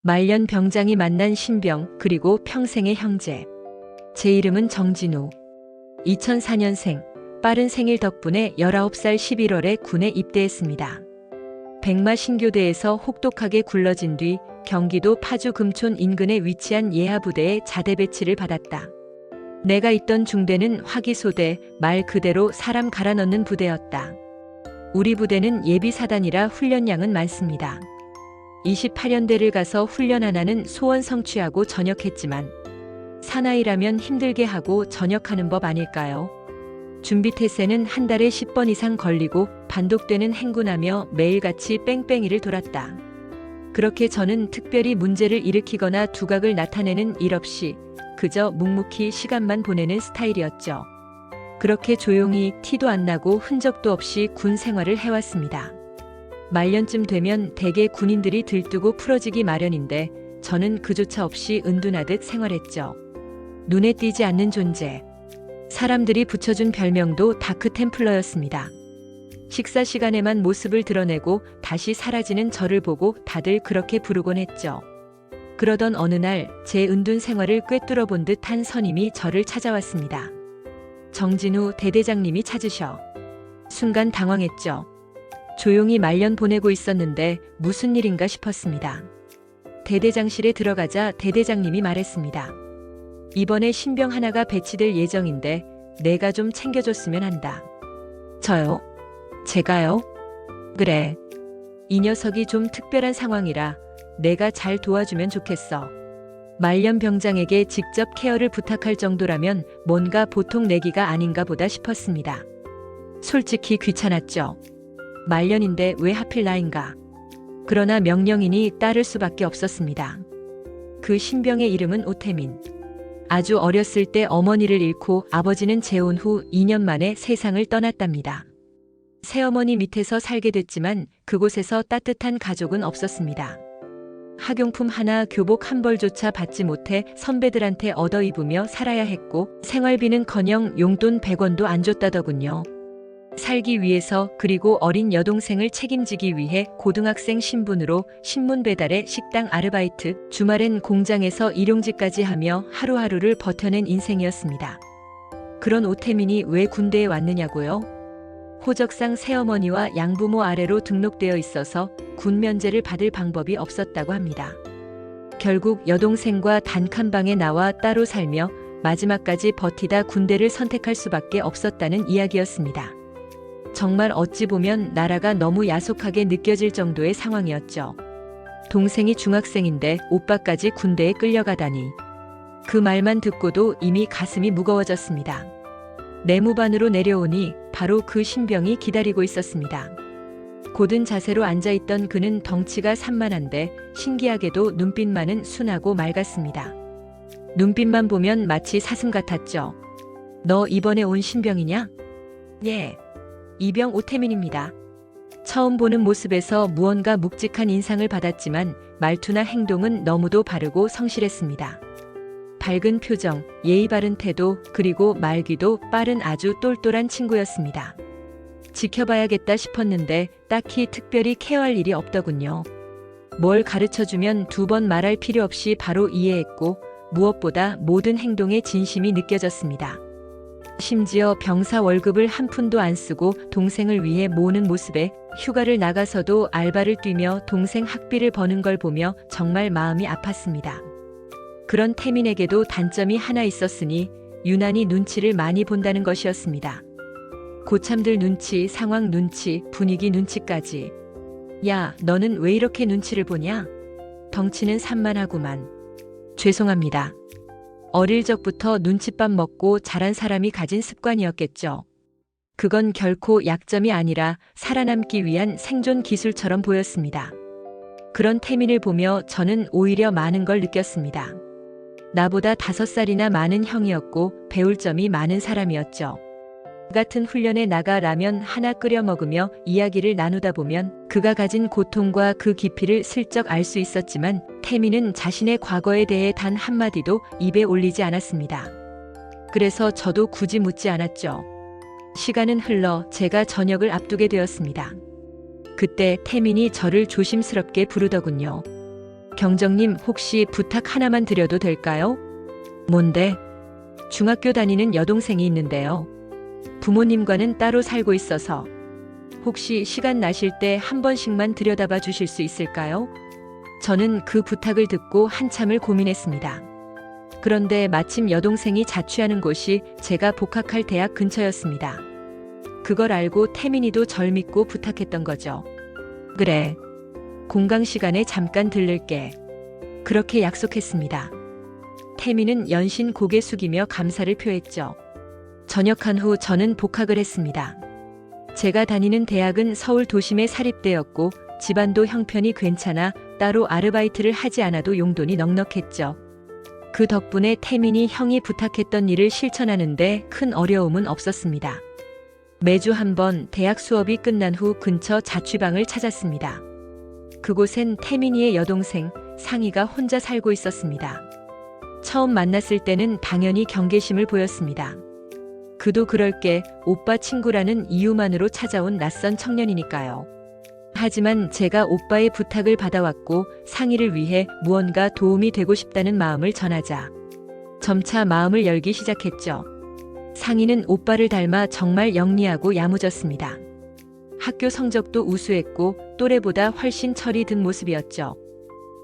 말년 병장이 만난 신병 그리고 평생의 형제. 제 이름은 정진우. 2004년생. 빠른 생일 덕분에 19살 11월에 군에 입대했습니다. 백마 신교대에서 혹독하게 굴러진 뒤 경기도 파주 금촌 인근에 위치한 예하부대에 자대 배치를 받았다. 내가 있던 중대는 화기소대, 말 그대로 사람 갈아 넣는 부대였다. 우리 부대는 예비사단이라 훈련량은 많습니다. 28연대를 가서 훈련 하나는 소원 성취하고 전역했지만 사나이라면 힘들게 하고 전역하는 법 아닐까요? 준비 태세는 한 달에 10번 이상 걸리고 반독되는 행군하며 매일같이 뺑뺑이를 돌았다. 그렇게 저는 특별히 문제를 일으키거나 두각을 나타내는 일 없이 그저 묵묵히 시간만 보내는 스타일이었죠. 그렇게 조용히 티도 안 나고 흔적도 없이 군 생활을 해왔습니다. 말년쯤 되면 대개 군인들이 들뜨고 풀어지기 마련인데 저는 그조차 없이 은둔하듯 생활했죠. 눈에 띄지 않는 존재. 사람들이 붙여준 별명도 다크템플러였습니다. 식사 시간에만 모습을 드러내고 다시 사라지는 저를 보고 다들 그렇게 부르곤 했죠. 그러던 어느 날 제 은둔 생활을 꿰뚫어 본 듯 한 선임이 저를 찾아왔습니다. 정진우 대대장님이 찾으셔. 순간 당황했죠. 조용히 말년 보내고 있었는데 무슨 일인가 싶었습니다. 대대장실에 들어가자 대대장님이 말했습니다. 이번에 신병 하나가 배치될 예정인데 내가 좀 챙겨줬으면 한다. 저요? 제가요? 그래. 이 녀석이 좀 특별한 상황이라 내가 잘 도와주면 좋겠어. 말년 병장에게 직접 케어를 부탁할 정도라면 뭔가 보통 내기가 아닌가 보다 싶었습니다. 솔직히 귀찮았죠. 말년인데 왜 하필 나인가. 그러나 명령이니 따를 수밖에 없었습니다. 그 신병의 이름은 오태민. 아주 어렸을 때 어머니를 잃고 아버지는 재혼 후 2년 만에 세상을 떠났답니다. 새어머니 밑에서 살게 됐지만 그곳에서 따뜻한 가족은 없었습니다. 학용품 하나 교복 한 벌조차 받지 못해 선배들한테 얻어 입으며 살아야 했고 생활비는커녕 용돈 100원도 안 줬다더군요. 살기 위해서 그리고 어린 여동생을 책임지기 위해 고등학생 신분으로 신문 배달에 식당 아르바이트, 주말엔 공장에서 일용직까지 하며 하루하루를 버텨낸 인생이었습니다. 그런 오태민이 왜 군대에 왔느냐고요? 호적상 새어머니와 양부모 아래로 등록되어 있어서 군 면제를 받을 방법이 없었다고 합니다. 결국 여동생과 단칸방에 나와 따로 살며 마지막까지 버티다 군대를 선택할 수밖에 없었다는 이야기였습니다. 정말 어찌 보면 나라가 너무 야속하게 느껴질 정도의 상황이었죠. 동생이 중학생인데 오빠까지 군대에 끌려가다니. 그 말만 듣고도 이미 가슴이 무거워졌습니다. 내무반으로 내려오니 바로 그 신병이 기다리고 있었습니다. 고든 자세로 앉아있던 그는 덩치가 산만한데 신기하게도 눈빛만은 순하고 맑았습니다. 눈빛만 보면 마치 사슴 같았죠. 너 이번에 온 신병이냐? 예. 이병 오태민입니다. 처음 보는 모습에서 무언가 묵직한 인상을 받았지만 말투나 행동은 너무도 바르고 성실했습니다. 밝은 표정, 예의 바른 태도, 그리고 말귀도 빠른 아주 똘똘한 친구였습니다. 지켜봐야겠다 싶었는데 딱히 특별히 케어할 일이 없더군요. 뭘 가르쳐주면 2번 말할 필요 없이 바로 이해했고 무엇보다 모든 행동에 진심이 느껴졌습니다. 심지어 병사 월급을 한 푼도 안 쓰고 동생을 위해 모으는 모습에 휴가를 나가서도 알바를 뛰며 동생 학비를 버는 걸 보며 정말 마음이 아팠습니다. 그런 태민에게도 단점이 하나 있었으니 유난히 눈치를 많이 본다는 것이었습니다. 고참들 눈치, 상황 눈치, 분위기 눈치까지. 야, 너는 왜 이렇게 눈치를 보냐? 덩치는 산만하구만. 죄송합니다. 어릴 적부터 눈칫밥 먹고 자란 사람이 가진 습관이었겠죠. 그건 결코 약점이 아니라 살아남기 위한 생존 기술처럼 보였습니다. 그런 태민을 보며 저는 오히려 많은 걸 느꼈습니다. 나보다 5살이나 많은 형이었고 배울 점이 많은 사람이었죠. 같은 훈련에 나가 라면 하나 끓여 먹으며 이야기를 나누다 보면 그가 가진 고통과 그 깊이를 슬쩍 알 수 있었지만 태민은 자신의 과거에 대해 단 한마디도 입에 올리지 않았습니다. 그래서 저도 굳이 묻지 않았죠. 시간은 흘러 제가 전역을 앞두게 되었습니다. 그때 태민이 저를 조심스럽게 부르더군요. 경정님, 혹시 부탁 하나만 드려도 될까요? 뭔데? 중학교 다니는 여동생이 있는데요. 부모님과는 따로 살고 있어서 혹시 시간 나실 때 한 번씩만 들여다봐 주실 수 있을까요? 저는 그 부탁을 듣고 한참을 고민했습니다. 그런데 마침 여동생이 자취하는 곳이 제가 복학할 대학 근처였습니다. 그걸 알고 태민이도 절 믿고 부탁했던 거죠. 그래. 공강 시간에 잠깐 들를게. 그렇게 약속했습니다. 태민은 연신 고개 숙이며 감사를 표했죠. 전역한 후 저는 복학을 했습니다. 제가 다니는 대학은 서울 도심의 사립대였고 집안도 형편이 괜찮아 따로 아르바이트를 하지 않아도 용돈이 넉넉했죠. 그 덕분에 태민이 형이 부탁했던 일을 실천하는데 큰 어려움은 없었습니다. 매주 한 번 대학 수업이 끝난 후 근처 자취방을 찾았습니다. 그곳엔 태민이의 여동생 상희가 혼자 살고 있었습니다. 처음 만났을 때는 당연히 경계심을 보였습니다. 그도 그럴 게 오빠 친구라는 이유만으로 찾아온 낯선 청년이니까요. 하지만 제가 오빠의 부탁을 받아왔고 상희를 위해 무언가 도움이 되고 싶다는 마음을 전하자 점차 마음을 열기 시작했죠. 상희는 오빠를 닮아 정말 영리하고 야무졌습니다. 학교 성적도 우수했고 또래보다 훨씬 철이 든 모습이었죠.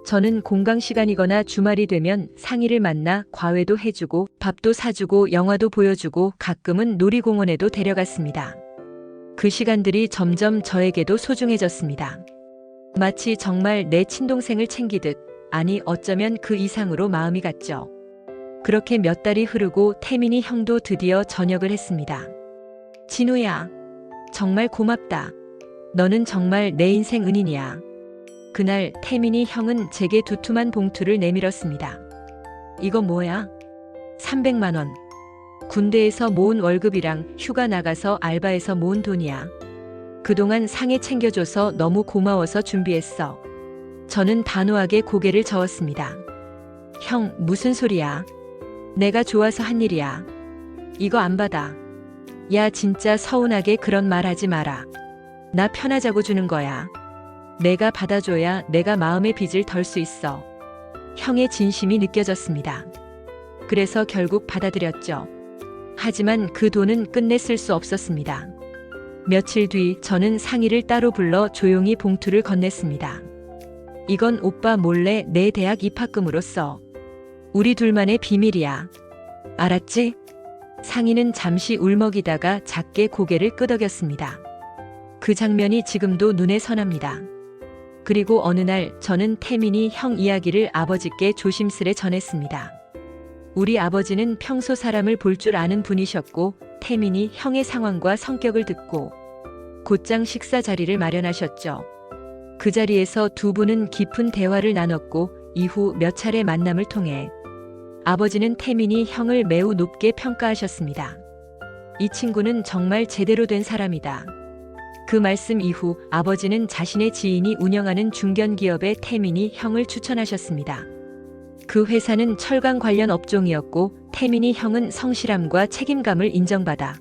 저는 공강 시간이거나 주말이 되면 상희를 만나 과외도 해주고 밥도 사주고 영화도 보여주고 가끔은 놀이공원에도 데려갔습니다. 그 시간들이 점점 저에게도 소중해졌습니다. 마치 정말 내 친동생을 챙기듯, 아니 어쩌면 그 이상으로 마음이 갔죠. 그렇게 몇 달이 흐르고 태민이 형도 드디어 전역을 했습니다. 진우야, 정말 고맙다. 너는 정말 내 인생 은인이야. 그날 태민이 형은 제게 두툼한 봉투를 내밀었습니다. 이거 뭐야? 300만 원. 군대에서 모은 월급이랑 휴가 나가서 알바해서 모은 돈이야. 그동안 상해 챙겨줘서 너무 고마워서 준비했어. 저는 단호하게 고개를 저었습니다. 형, 무슨 소리야? 내가 좋아서 한 일이야. 이거 안 받아. 야, 진짜 서운하게 그런 말 하지 마라. 나 편하자고 주는 거야. 내가 받아줘야 내가 마음의 빚을 덜 수 있어. 형의 진심이 느껴졌습니다. 그래서 결국 받아들였죠. 하지만 그 돈은 끝내 쓸 수 없었습니다. 며칠 뒤 저는 상희를 따로 불러 조용히 봉투를 건넸습니다. 이건 오빠 몰래 내 대학 입학금으로 써. 우리 둘만의 비밀이야. 알았지? 상희는 잠시 울먹이다가 작게 고개를 끄덕였습니다. 그 장면이 지금도 눈에 선합니다. 그리고 어느 날 저는 태민이 형 이야기를 아버지께 조심스레 전했습니다. 우리 아버지는 평소 사람을 볼 줄 아는 분이셨고 태민이 형의 상황과 성격을 듣고 곧장 식사 자리를 마련하셨죠. 그 자리에서 두 분은 깊은 대화를 나눴고 이후 몇 차례 만남을 통해 아버지는 태민이 형을 매우 높게 평가하셨습니다. 이 친구는 정말 제대로 된 사람이다. 그 말씀 이후 아버지는 자신의 지인이 운영하는 중견기업에 태민이 형을 추천하셨습니다. 그 회사는 철강 관련 업종이었고 태민이 형은 성실함과 책임감을 인정받아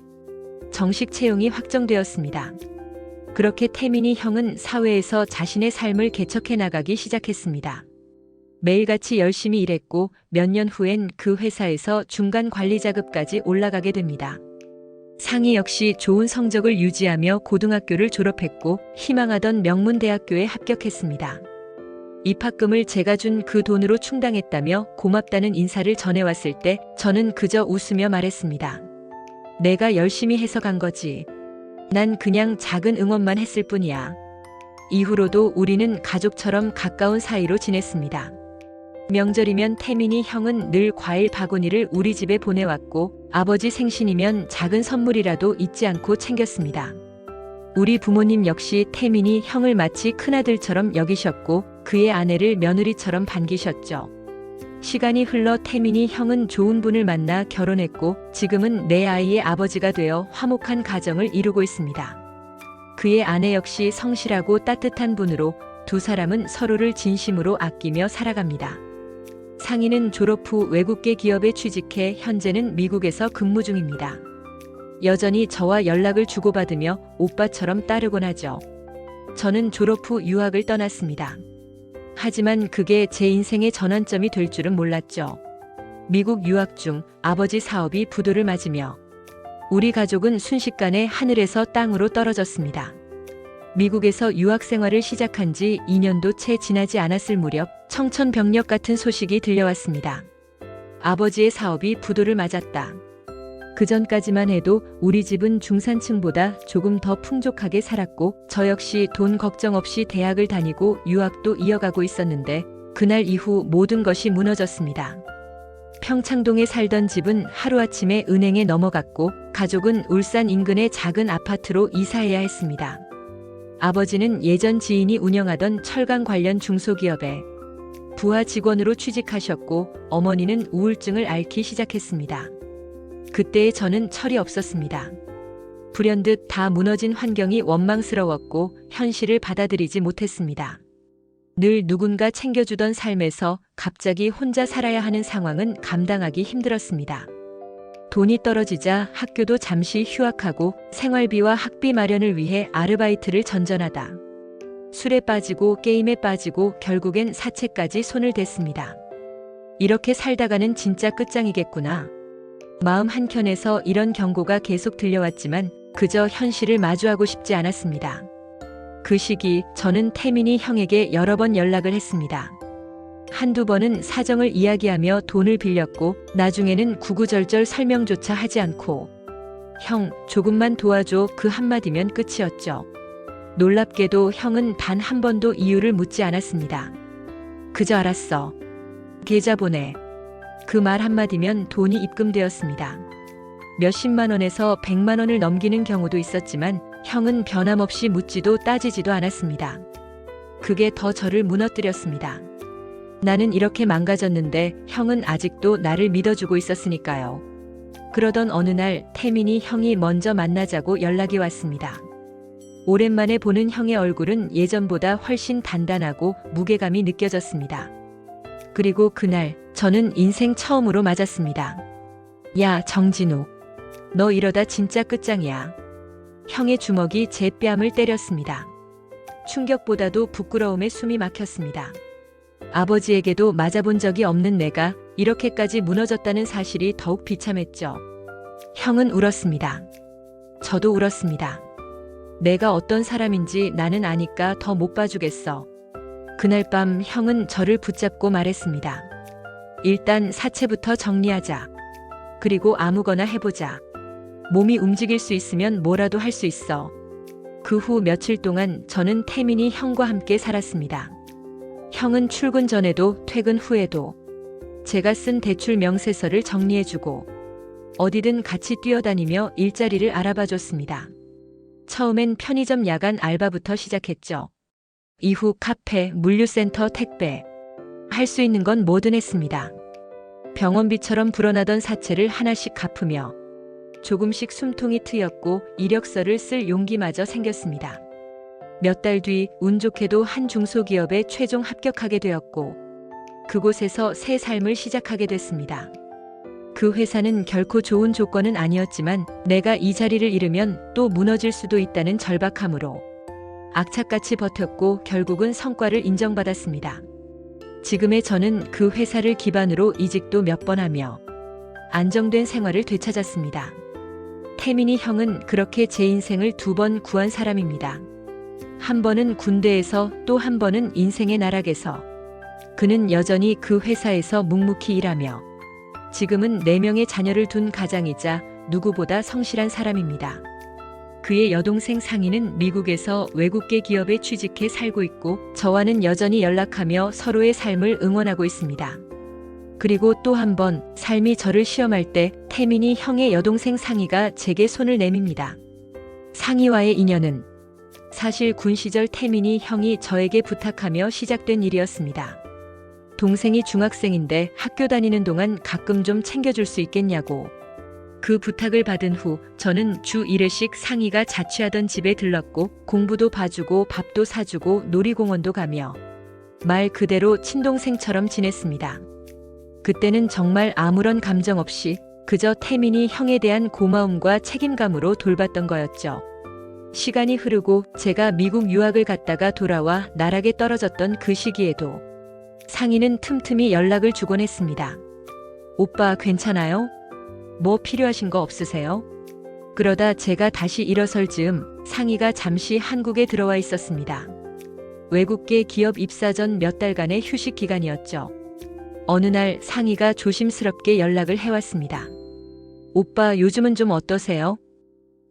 정식 채용이 확정되었습니다. 그렇게 태민이 형은 사회에서 자신의 삶을 개척해 나가기 시작했습니다. 매일같이 열심히 일했고 몇 년 후엔 그 회사에서 중간 관리자급까지 올라가게 됩니다. 상희 역시 좋은 성적을 유지하며 고등학교를 졸업했고 희망하던 명문대학교에 합격했습니다. 입학금을 제가 준 그 돈으로 충당했다며 고맙다는 인사를 전해왔을 때 저는 그저 웃으며 말했습니다. 내가 열심히 해서 간 거지. 난 그냥 작은 응원만 했을 뿐이야. 이후로도 우리는 가족처럼 가까운 사이로 지냈습니다. 명절이면 태민이 형은 늘 과일 바구니를 우리 집에 보내왔고 아버지 생신이면 작은 선물이라도 잊지 않고 챙겼습니다. 우리 부모님 역시 태민이 형을 마치 큰아들처럼 여기셨고 그의 아내를 며느리처럼 반기셨죠. 시간이 흘러 태민이 형은 좋은 분을 만나 결혼했고 지금은 내 아이의 아버지가 되어 화목한 가정을 이루고 있습니다. 그의 아내 역시 성실하고 따뜻한 분으로 두 사람은 서로를 진심으로 아끼며 살아갑니다. 상희는 졸업 후 외국계 기업에 취직해 현재는 미국에서 근무 중입니다. 여전히 저와 연락을 주고받으며 오빠처럼 따르곤 하죠. 저는 졸업 후 유학을 떠났습니다. 하지만 그게 제 인생의 전환점이 될 줄은 몰랐죠. 미국 유학 중 아버지 사업이 부도를 맞으며 우리 가족은 순식간에 하늘에서 땅으로 떨어졌습니다. 미국에서 유학 생활을 시작한 지 2년도 채 지나지 않았을 무렵 청천벽력 같은 소식이 들려왔습니다. 아버지의 사업이 부도를 맞았다. 그 전까지만 해도 우리 집은 중산층보다 조금 더 풍족하게 살았고 저 역시 돈 걱정 없이 대학을 다니고 유학도 이어가고 있었는데 그날 이후 모든 것이 무너졌습니다. 평창동에 살던 집은 하루아침에 은행에 넘어갔고 가족은 울산 인근의 작은 아파트로 이사해야 했습니다. 아버지는 예전 지인이 운영하던 철강 관련 중소기업에 부하 직원으로 취직하셨고 어머니는 우울증을 앓기 시작했습니다. 그때의 저는 철이 없었습니다. 불현듯 다 무너진 환경이 원망스러웠고 현실을 받아들이지 못했습니다. 늘 누군가 챙겨주던 삶에서 갑자기 혼자 살아야 하는 상황은 감당하기 힘들었습니다. 돈이 떨어지자 학교도 잠시 휴학하고 생활비와 학비 마련을 위해 아르바이트를 전전하다. 술에 빠지고 게임에 빠지고 결국엔 사채까지 손을 댔습니다. 이렇게 살다가는 진짜 끝장이겠구나. 마음 한켠에서 이런 경고가 계속 들려왔지만 그저 현실을 마주하고 싶지 않았습니다. 그 시기 저는 태민이 형에게 여러 번 연락을 했습니다. 한두 번은 사정을 이야기하며 돈을 빌렸고 나중에는 구구절절 설명조차 하지 않고 형, 조금만 도와줘 그 한마디면 끝이었죠. 놀랍게도 형은 단 한 번도 이유를 묻지 않았습니다. 그저 알았어. 계좌 보내. 그 말 한마디면 돈이 입금되었습니다. 몇십만 원에서 100만 원을 넘기는 경우도 있었지만 형은 변함없이 묻지도 따지지도 않았습니다. 그게 더 저를 무너뜨렸습니다. 나는 이렇게 망가졌는데 형은 아직도 나를 믿어주고 있었으니까요. 그러던 어느 날 태민이 형이 먼저 만나자고 연락이 왔습니다. 오랜만에 보는 형의 얼굴은 예전보다 훨씬 단단하고 무게감이 느껴졌습니다. 그리고 그날 저는 인생 처음으로 맞았습니다. 야, 정진우. 너 이러다 진짜 끝장이야. 형의 주먹이 제 뺨을 때렸습니다. 충격보다도 부끄러움에 숨이 막혔습니다. 아버지에게도 맞아본 적이 없는 내가 이렇게까지 무너졌다는 사실이 더욱 비참했죠. 형은 울었습니다. 저도 울었습니다. 내가 어떤 사람인지 나는 아니까 더 못 봐주겠어. 그날 밤 형은 저를 붙잡고 말했습니다. 일단 사채부터 정리하자. 그리고 아무거나 해보자. 몸이 움직일 수 있으면 뭐라도 할 수 있어. 그 후 며칠 동안 저는 태민이 형과 함께 살았습니다. 형은 출근 전에도 퇴근 후에도 제가 쓴 대출 명세서를 정리해주고 어디든 같이 뛰어다니며 일자리를 알아봐줬습니다. 처음엔 편의점 야간 알바부터 시작했죠. 이후 카페, 물류센터, 택배. 할 수 있는 건 뭐든 했습니다. 병원비처럼 불어나던 사채를 하나씩 갚으며 조금씩 숨통이 트였고 이력서를 쓸 용기마저 생겼습니다. 몇 달 뒤 운 좋게도 한 중소기업에 최종 합격하게 되었고 그곳에서 새 삶을 시작하게 됐습니다. 그 회사는 결코 좋은 조건은 아니었지만 내가 이 자리를 잃으면 또 무너질 수도 있다는 절박함으로 악착같이 버텼고 결국은 성과를 인정받았습니다. 지금의 저는 그 회사를 기반으로 이직도 몇 번 하며 안정된 생활을 되찾았습니다. 태민이 형은 그렇게 제 인생을 2번 구한 사람입니다. 한 번은 군대에서 또 한 번은 인생의 나락에서. 그는 여전히 그 회사에서 묵묵히 일하며 지금은 4명의 자녀를 둔 가장이자 누구보다 성실한 사람입니다. 그의 여동생 상희는 미국에서 외국계 기업에 취직해 살고 있고 저와는 여전히 연락하며 서로의 삶을 응원하고 있습니다. 그리고 또 한 번 삶이 저를 시험할 때 태민이 형의 여동생 상희가 제게 손을 내밉니다. 상희와의 인연은 사실 군 시절 태민이 형이 저에게 부탁하며 시작된 일이었습니다. 동생이 중학생인데 학교 다니는 동안 가끔 좀 챙겨줄 수 있겠냐고. 그 부탁을 받은 후 저는 주 1회씩 상희가 자취하던 집에 들렀고 공부도 봐주고 밥도 사주고 놀이공원도 가며 말 그대로 친동생처럼 지냈습니다. 그때는 정말 아무런 감정 없이 그저 태민이 형에 대한 고마움과 책임감으로 돌봤던 거였죠. 시간이 흐르고 제가 미국 유학을 갔다가 돌아와 나락에 떨어졌던 그 시기에도 상희는 틈틈이 연락을 주곤 했습니다. 오빠 괜찮아요? 뭐 필요하신 거 없으세요? 그러다 제가 다시 일어설 즈음 상희가 잠시 한국에 들어와 있었습니다. 외국계 기업 입사 전 몇 달간의 휴식 기간이었죠. 어느 날 상희가 조심스럽게 연락을 해왔습니다. 오빠 요즘은 좀 어떠세요?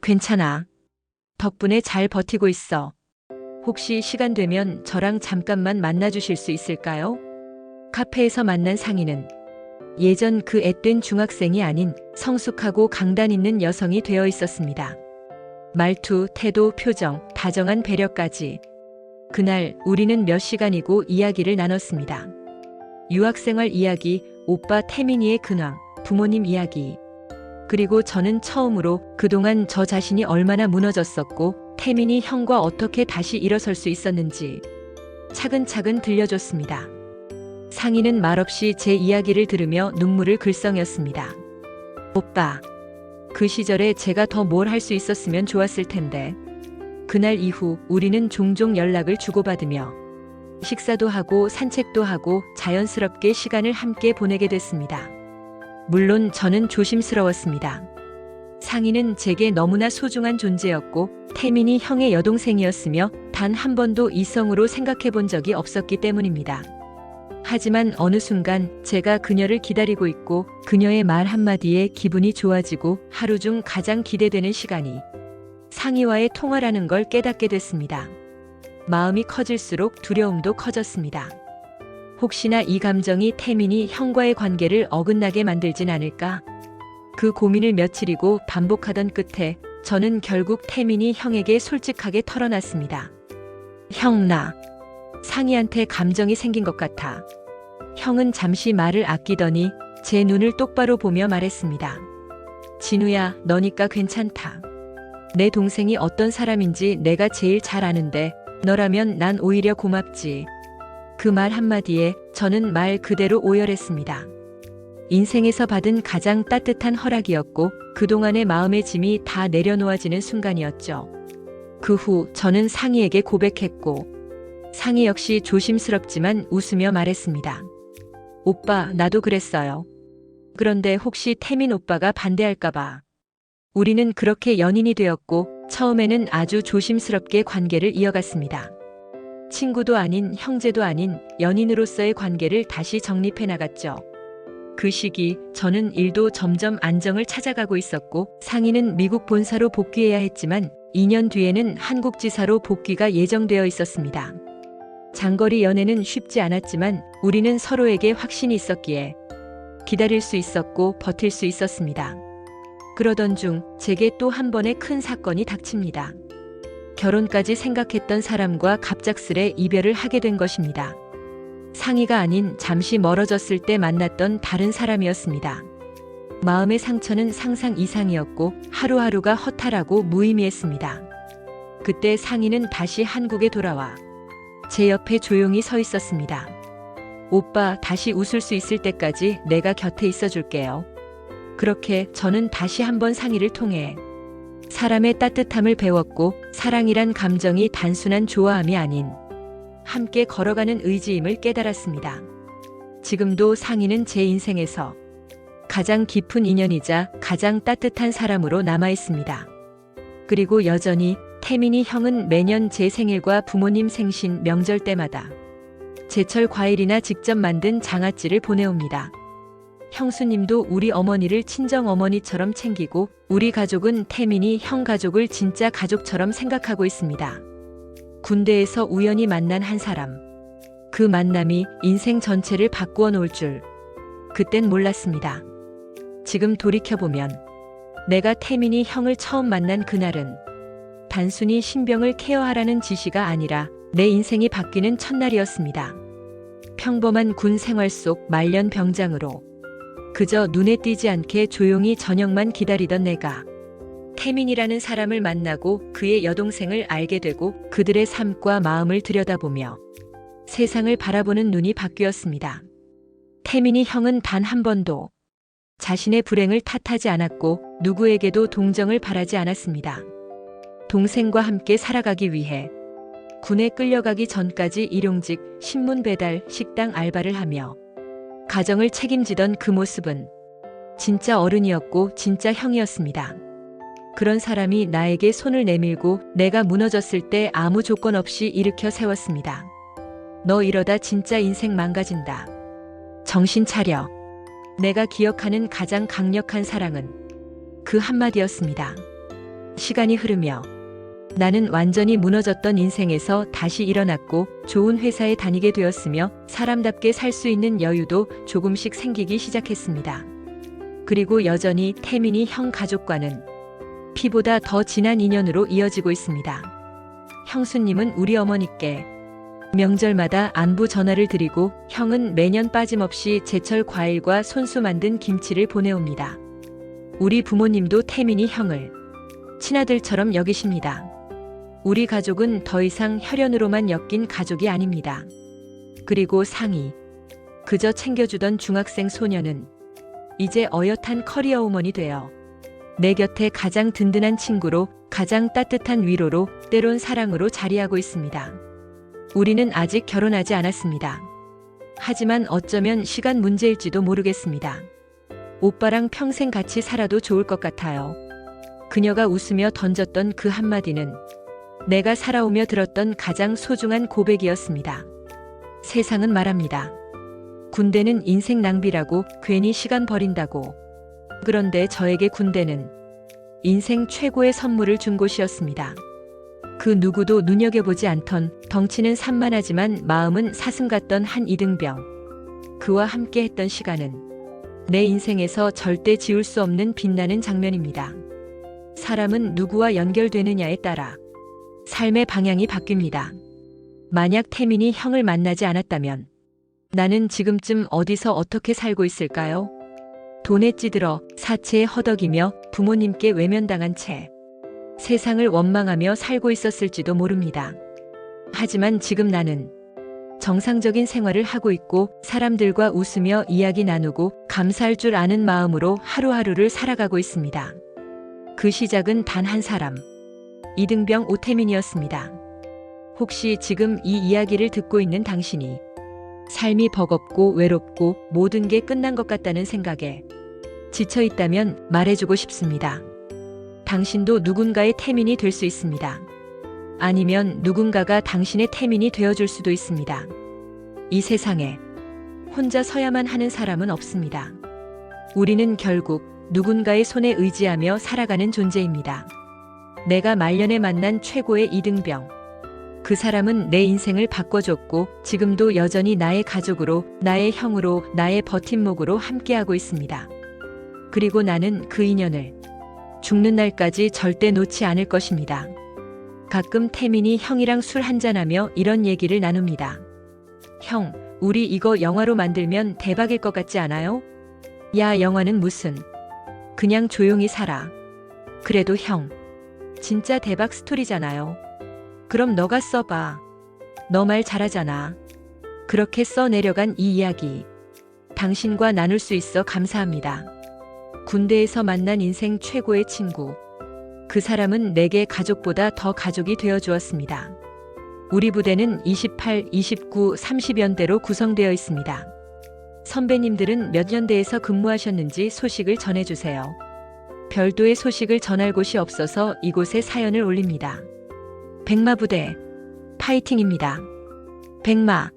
괜찮아. 덕분에 잘 버티고 있어. 혹시 시간 되면 저랑 잠깐만 만나주실 수 있을까요? 카페에서 만난 상희는 예전 그 앳된 중학생이 아닌 성숙하고 강단 있는 여성이 되어 있었습니다. 말투, 태도, 표정, 다정한 배려까지. 그날 우리는 몇 시간이고 이야기를 나눴습니다. 유학생활 이야기, 오빠 태민이의 근황, 부모님 이야기. 그리고 저는 처음으로 그동안 저 자신이 얼마나 무너졌었고 태민이 형과 어떻게 다시 일어설 수 있었는지 차근차근 들려줬습니다. 상희는 말없이 제 이야기를 들으며 눈물을 글썽였습니다. 오빠, 그 시절에 제가 더 뭘 할 수 있었으면 좋았을 텐데. 그날 이후 우리는 종종 연락을 주고받으며 식사도 하고 산책도 하고 자연스럽게 시간을 함께 보내게 됐습니다. 물론 저는 조심스러웠습니다. 상희는 제게 너무나 소중한 존재였고 태민이 형의 여동생이었으며 단 한 번도 이성으로 생각해 본 적이 없었기 때문입니다. 하지만 어느 순간 제가 그녀를 기다리고 있고 그녀의 말 한마디에 기분이 좋아지고 하루 중 가장 기대되는 시간이 상희와의 통화라는 걸 깨닫게 됐습니다. 마음이 커질수록 두려움도 커졌습니다. 혹시나 이 감정이 태민이 형과의 관계를 어긋나게 만들진 않을까? 그 고민을 며칠이고 반복하던 끝에 저는 결국 태민이 형에게 솔직하게 털어놨습니다. 형, 나 상희한테 감정이 생긴 것 같아. 형은 잠시 말을 아끼더니 제 눈을 똑바로 보며 말했습니다. 진우야, 너니까 괜찮다. 내 동생이 어떤 사람인지 내가 제일 잘 아는데 너라면 난 오히려 고맙지. 그 말 한마디에 저는 말 그대로 오열했습니다. 인생에서 받은 가장 따뜻한 허락이었고 그동안의 마음의 짐이 다 내려놓아지는 순간이었죠. 그 후 저는 상희에게 고백했고 상희 역시 조심스럽지만 웃으며 말했습니다. 오빠, 나도 그랬어요. 그런데 혹시 태민 오빠가 반대할까봐. 우리는 그렇게 연인이 되었고 처음에는 아주 조심스럽게 관계를 이어갔습니다. 친구도 아닌 형제도 아닌 연인으로서의 관계를 다시 정립해 나갔죠. 그 시기 저는 일도 점점 안정을 찾아가고 있었고 상희는 미국 본사로 복귀해야 했지만 2년 뒤에는 한국 지사로 복귀가 예정되어 있었습니다. 장거리 연애는 쉽지 않았지만 우리는 서로에게 확신이 있었기에 기다릴 수 있었고 버틸 수 있었습니다. 그러던 중 제게 또 한 번의 큰 사건이 닥칩니다. 결혼까지 생각했던 사람과 갑작스레 이별을 하게 된 것입니다. 상희가 아닌 잠시 멀어졌을 때 만났던 다른 사람이었습니다. 마음의 상처는 상상 이상이었고 하루하루가 허탈하고 무의미했습니다. 그때 상희는 다시 한국에 돌아와 제 옆에 조용히 서 있었습니다. 오빠, 다시 웃을 수 있을 때까지 내가 곁에 있어줄게요. 그렇게 저는 다시 한번 상희를 통해 사람의 따뜻함을 배웠고 사랑이란 감정이 단순한 좋아함이 아닌 함께 걸어가는 의지임을 깨달았습니다. 지금도 상희는 제 인생에서 가장 깊은 인연이자 가장 따뜻한 사람으로 남아 있습니다. 그리고 여전히 태민이 형은 매년 제 생일과 부모님 생신, 명절 때마다 제철 과일이나 직접 만든 장아찌를 보내옵니다. 형수님도 우리 어머니를 친정 어머니처럼 챙기고 우리 가족은 태민이 형 가족을 진짜 가족처럼 생각하고 있습니다. 군대에서 우연히 만난 한 사람. 그 만남이 인생 전체를 바꾸어 놓을 줄 그땐 몰랐습니다. 지금 돌이켜보면 내가 태민이 형을 처음 만난 그날은 단순히 신병을 케어하라는 지시가 아니라 내 인생이 바뀌는 첫날이었습니다. 평범한 군 생활 속 말년 병장으로 그저 눈에 띄지 않게 조용히 저녁만 기다리던 내가 태민이라는 사람을 만나고 그의 여동생을 알게 되고 그들의 삶과 마음을 들여다보며 세상을 바라보는 눈이 바뀌었습니다. 태민이 형은 단 한 번도 자신의 불행을 탓하지 않았고 누구에게도 동정을 바라지 않았습니다. 동생과 함께 살아가기 위해 군에 끌려가기 전까지 일용직, 신문 배달, 식당 알바를 하며 가정을 책임지던 그 모습은 진짜 어른이었고 진짜 형이었습니다. 그런 사람이 나에게 손을 내밀고 내가 무너졌을 때 아무 조건 없이 일으켜 세웠습니다. 너 이러다 진짜 인생 망가진다. 정신 차려. 내가 기억하는 가장 강력한 사랑은 그 한마디였습니다. 시간이 흐르며 나는 완전히 무너졌던 인생에서 다시 일어났고 좋은 회사에 다니게 되었으며 사람답게 살 수 있는 여유도 조금씩 생기기 시작했습니다. 그리고 여전히 태민이 형 가족과는 피보다 더 진한 인연으로 이어지고 있습니다. 형수님은 우리 어머니께 명절마다 안부 전화를 드리고 형은 매년 빠짐없이 제철 과일과 손수 만든 김치를 보내옵니다. 우리 부모님도 태민이 형을 친아들처럼 여기십니다. 우리 가족은 더 이상 혈연으로만 엮인 가족이 아닙니다. 그리고 상이 그저 챙겨주던 중학생 소녀는 이제 어엿한 커리어 우먼이 되어 내 곁에 가장 든든한 친구로, 가장 따뜻한 위로로, 때론 사랑으로 자리하고 있습니다. 우리는 아직 결혼하지 않았습니다. 하지만 어쩌면 시간 문제일지도 모르겠습니다. 오빠랑 평생 같이 살아도 좋을 것 같아요. 그녀가 웃으며 던졌던 그 한마디는 내가 살아오며 들었던 가장 소중한 고백이었습니다. 세상은 말합니다. 군대는 인생 낭비라고, 괜히 시간 버린다고. 그런데 저에게 군대는 인생 최고의 선물을 준 곳이었습니다. 그 누구도 눈여겨보지 않던, 덩치는 산만하지만 마음은 사슴 같던 한 이등병. 그와 함께 했던 시간은 내 인생에서 절대 지울 수 없는 빛나는 장면입니다. 사람은 누구와 연결되느냐에 따라 삶의 방향이 바뀝니다. 만약 태민이 형을 만나지 않았다면 나는 지금쯤 어디서 어떻게 살고 있을까요? 돈에 찌들어 사채에 허덕이며 부모님께 외면당한 채 세상을 원망하며 살고 있었을지도 모릅니다. 하지만 지금 나는 정상적인 생활을 하고 있고 사람들과 웃으며 이야기 나누고 감사할 줄 아는 마음으로 하루하루를 살아가고 있습니다. 그 시작은 단 한 사람, 이등병 오태민이었습니다. 혹시 지금 이 이야기를 듣고 있는 당신이 삶이 버겁고 외롭고 모든 게 끝난 것 같다는 생각에 지쳐 있다면 말해주고 싶습니다. 당신도 누군가의 태민이 될 수 있습니다. 아니면 누군가가 당신의 태민이 되어줄 수도 있습니다. 이 세상에 혼자 서야만 하는 사람은 없습니다. 우리는 결국 누군가의 손에 의지하며 살아가는 존재입니다. 내가 말년에 만난 최고의 이등병. 그 사람은 내 인생을 바꿔줬고 지금도 여전히 나의 가족으로, 나의 형으로, 나의 버팀목으로 함께하고 있습니다. 그리고 나는 그 인연을 죽는 날까지 절대 놓지 않을 것입니다. 가끔 태민이 형이랑 술 한잔하며 이런 얘기를 나눕니다. 형, 우리 이거 영화로 만들면 대박일 것 같지 않아요? 야, 영화는 무슨. 그냥 조용히 살아. 그래도 형, 진짜 대박 스토리잖아요. 그럼 너가 써봐. 너 말 잘하잖아. 그렇게 써내려간 이 이야기. 당신과 나눌 수 있어 감사합니다. 군대에서 만난 인생 최고의 친구. 그 사람은 내게 가족보다 더 가족이 되어 주었습니다. 우리 부대는 28, 29, 30연대로 구성되어 있습니다. 선배님들은 몇 연대에서 근무하셨는지 소식을 전해주세요. 별도의 소식을 전할 곳이 없어서 이곳에 사연을 올립니다. 백마부대 파이팅입니다. 백마.